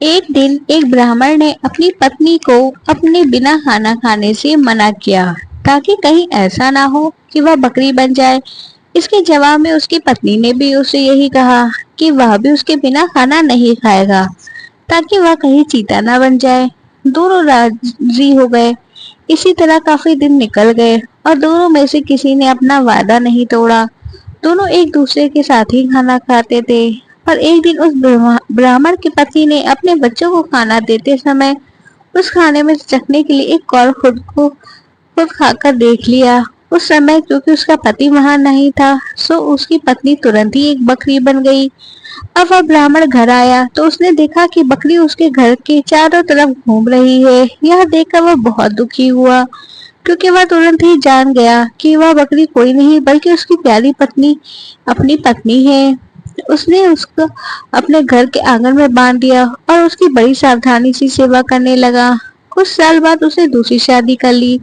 एक दिन एक ब्राह्मण ने अपनी पत्नी को अपने बिना खाना खाने से मना किया ताकि कहीं ऐसा ना हो कि वह बकरी बन जाए। इसके जवाब में उसकी पत्नी ने भी उसे यही कहा कि वह भी उसके बिना खाना नहीं खाएगा ताकि वह कहीं चीता ना बन जाए। दोनों राजी हो गए। इसी तरह काफी दिन निकल गए और दोनों में से किसी ने अपना वादा नहीं तोड़ा। दोनों एक दूसरे के साथ ही खाना खाते थे। पर एक दिन उस ब्राह्मण की पत्नी ने अपने बच्चों को खाना देते समय उस खाने में से चखने के लिए एक कौर खुद खाकर देख लिया। उस समय क्योंकि उसका पति वहां नहीं था, सो उसकी पत्नी तुरंत ही एक बकरी बन गई। अब वह ब्राह्मण घर आया तो उसने देखा कि बकरी उसके घर के चारों तरफ घूम रही है। यह देखकर वह बहुत दुखी हुआ क्योंकि वह तुरंत ही जान गया कि वह बकरी कोई नहीं बल्कि उसकी प्यारी पत्नी अपनी पत्नी है। उसने उसको अपने घर के आंगन में बांध दिया और उसकी बड़ी सावधानी से सेवा करने लगा। कुछ साल बाद उसने दूसरी शादी कर ली,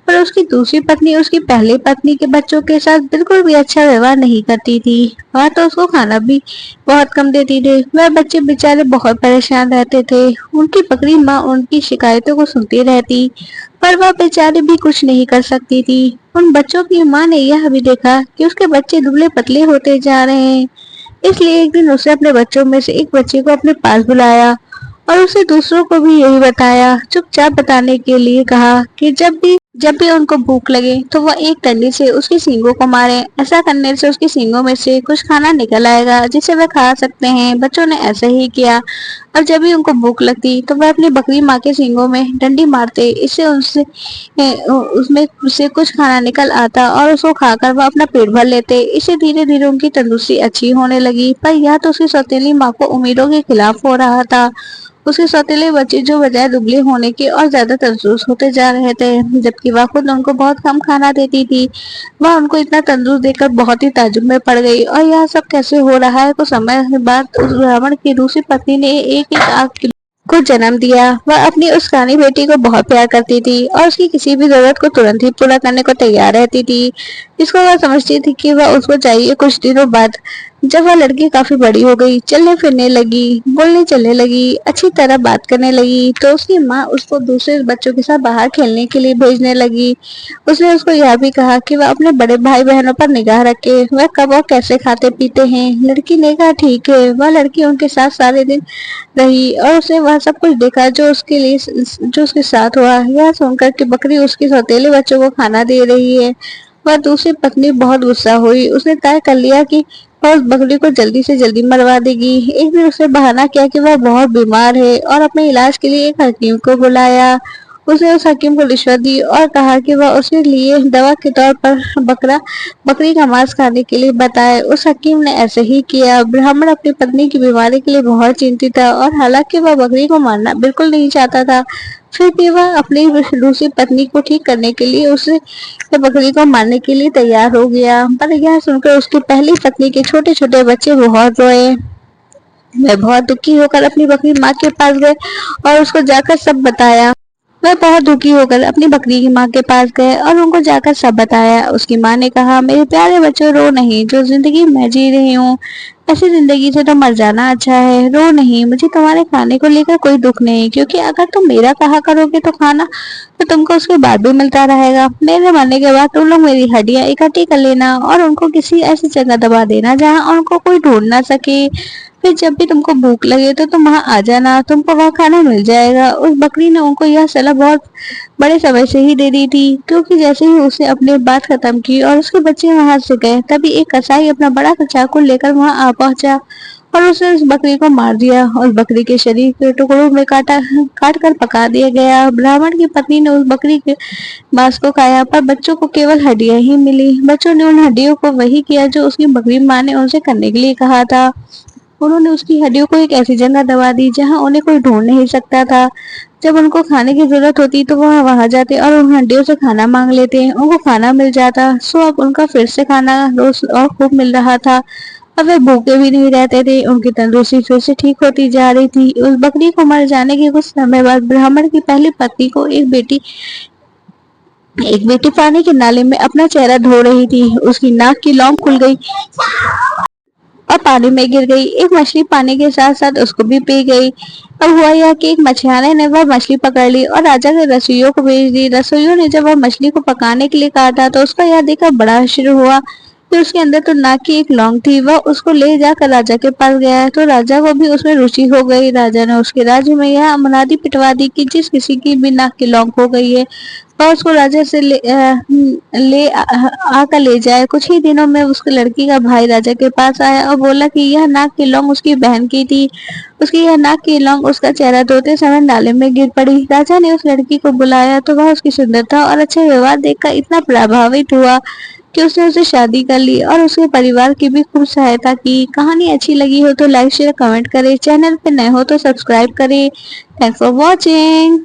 पर उसकी दूसरी पत्नी उसकी पहली पत्नी के बच्चों के साथ बिल्कुल भी अच्छा व्यवहार नहीं करती थी। वह तो उसको खाना भी बहुत कम देती थी। वह बच्चे बेचारे बहुत परेशान रहते थे। उनकी बकरी माँ उनकी शिकायतों को सुनती रहती, पर वह बेचारी भी कुछ नहीं कर सकती थी। उन बच्चों की माँ ने यह भी देखा कि उसके बच्चे दुबले पतले होते जा रहे हैं। इसलिए एक दिन उसने अपने बच्चों में से एक बच्चे को अपने पास बुलाया और उसे दूसरों को भी यही बताया। चुपचाप बताने के लिए कहा कि जब भी उनको भूख लगे तो वह एक डंडी से उसके सींगों को मारे। ऐसा करने से उसके सींगों में से कुछ खाना निकल आएगा जिसे वह खा सकते हैं। बच्चों ने ऐसा ही किया। अब जब भी उनको भूख लगती तो वह अपनी बकरी माँ के सींगों में डंडी मारते। इससे उनसे उसमें से कुछ खाना निकल आता और उसको खाकर वह अपना पेट भर लेते। इससे धीरे धीरे उनकी तंदुरुस्ती अच्छी होने लगी। पर यह तो उसकी सौतेली माँ को उम्मीदों के खिलाफ हो रहा था। उसके सौतेले बच्चे जो बजाय दुबले होने के और ज्यादा तंदुरुस्त होते जा रहे थे, जबकि वह खुद उनको बहुत कम खाना देती थी। वह उनको इतना तंदुरुस्त देखकर बहुत ही ताज्जुब में पड़ गई। और यह सब कैसे हो रहा है? कुछ समय बाद उस ब्राह्मण की दूसरी पत्नी ने एक एक आग को जन्म दिया। वह अपनी उस कानी बेटी को बहुत प्यार करती थी और उसकी किसी भी जरूरत को तुरंत ही पूरा करने को तैयार रहती थी। इसको वह समझती थी कि वह उसको चाहिए। कुछ दिनों बाद जब वह लड़की काफी बड़ी हो गई, चलने फिरने लगी, बोलने चलने लगी, अच्छी तरह बात करने लगी, तो उसकी माँ उसको दूसरे बच्चों के साथ बाहर खेलने के लिए भेजने लगी। उसने उसको यह भी कहा कि वह अपने बड़े भाई बहनों पर निगाह रखे, वह कब और कैसे खाते पीते हैं। लड़की ने कहा ठीक है। वह लड़की उनके साथ सारे दिन रही और उसने वह सब कुछ देखा जो उसके साथ हुआ। यह सुनकर कि बकरी उसके सौतेले बच्चों को खाना दे रही है, वह दूसरी पत्नी बहुत गुस्सा हुई। उसने तय कर लिया कि वह उस बकरी को जल्दी से जल्दी मरवा देगी। एक दिन उसने बहाना किया कि वह बहुत बीमार है और अपने इलाज के लिए एक हकीम को बुलाया। उसने उस हकीम को रिश्वत दी और कहा कि वह उसके लिए दवा के तौर पर बकरी का मांस खाने के लिए बताए। उस हकीम ने ऐसे ही किया। ब्राह्मण अपनी पत्नी की बीमारी के लिए बहुत चिंतित था और हालांकि वह बकरी को मारना बिल्कुल नहीं चाहता था, फिर भी वह अपनी दूसरी पत्नी को ठीक करने के लिए उसे बकरी को मारने के लिए तैयार हो गया। पर यह सुनकर उसकी पहली पत्नी के छोटे छोटे बच्चे बहुत रोए। वह बहुत दुखी होकर अपनी बकरी माँ के पास गए और उसको जाकर सब बताया। वह बहुत दुखी होकर अपनी बकरी की माँ के पास गए और उनको जाकर सब बताया। उसकी माँ ने कहा, मेरे प्यारे बच्चों, रो नहीं। जो जिंदगी मैं जी रही हूँ, ऐसी जिंदगी से तो मर जाना अच्छा है। रो नहीं। मुझे तुम्हारे खाने को लेकर कोई दुख नहीं, क्योंकि अगर तुम मेरा कहा करोगे तो खाना तो तुमको उसके बाद भी मिलता रहेगा। मेरे मरने के बाद तुम लोग मेरी हड्डियां इकट्ठी कर लेना और उनको किसी ऐसी जगह दबा देना जहाँ उनको कोई ढूंढ ना सके। फिर जब भी तुमको भूख लगे तो तुम वहां आ जाना, तुमको वहां खाना मिल जाएगा। उस बकरी ने उनको यह सलाह बहुत बड़े समय से ही दे दी थी, क्योंकि जैसे ही उसे अपनी बात खत्म की और उसके बच्चे वहां से गए, तभी एक कसाई अपना बड़ा सा चाकू लेकर वहां आ पहुंचा और उसने उस बकरी को मार दिया। उस बकरी के शरीर के टुकड़ों में काट कर पका दिया गया। ब्राह्मण की पत्नी ने उस बकरी के मांस को खाया, पर बच्चों को केवल हड्डियां ही मिली। बच्चों ने उन हड्डियों को वही किया जो उसकी बकरी माँ ने उनसे करने के लिए कहा था। उन्होंने उसकी हड्डियों को एक ऐसी जगह दबा दी जहां उन्हें कोई ढूंढ नहीं सकता था। जब उनको खाने की जरूरत होती तो वह वहां जाते और उन हड्डियों से खाना मांग लेते। उनको खाना मिल जाता, सो अब उनका फिर से खाना रोज और खूब मिल रहा था। अब वे भूखे भी नहीं रहते थे। उनकी तंदुरुस्ती फिर से ठीक होती जा रही थी। उस बकरी को मर जाने के कुछ समय बाद ब्राह्मण की पहली पत्नी को एक बेटी पानी के नाले में अपना चेहरा धो रही थी। उसकी नाक की लौंग खुल गई और पानी में गिर गई। एक मछली पानी के साथ साथ उसको भी पी गई। अब हुआ यह कि एक मछियारे ने वह मछली पकड़ ली और राजा के रसोइयों को भेज दी। रसोइयों ने जब वह मछली को पकाने के लिए काटा तो उसका यह देखकर बड़ा आश्चर्य हुआ कि उसके अंदर तो नाक की एक लौंग थी। वह उसको ले जाकर राजा के पास गया तो राजा को भी उसमें रुचि हो गई। राजा ने उसके राज्य में यह मुनादी पिटवा दी कि जिस किसी की भी नाक की लौंग हो गई है वह उसको राजा से आकर ले जाए। कुछ ही दिनों में उसके लड़की का भाई राजा के पास आया और बोला कि यह नाक की लौंग उसकी बहन की थी। उसकी यह नाक की लौंग उसका चेहरा धोते समय नाले में गिर पड़ी। राजा ने उस लड़की को बुलाया तो वह उसकी सुंदरता और अच्छा व्यवहार देखकर इतना प्रभावित हुआ कि उसने उससे शादी कर ली और उसके परिवार की भी खूब सहायता की। कहानी अच्छी लगी हो तो लाइक शेयर कमेंट करें। चैनल पे नए हो तो सब्सक्राइब करें। Thanks for watching.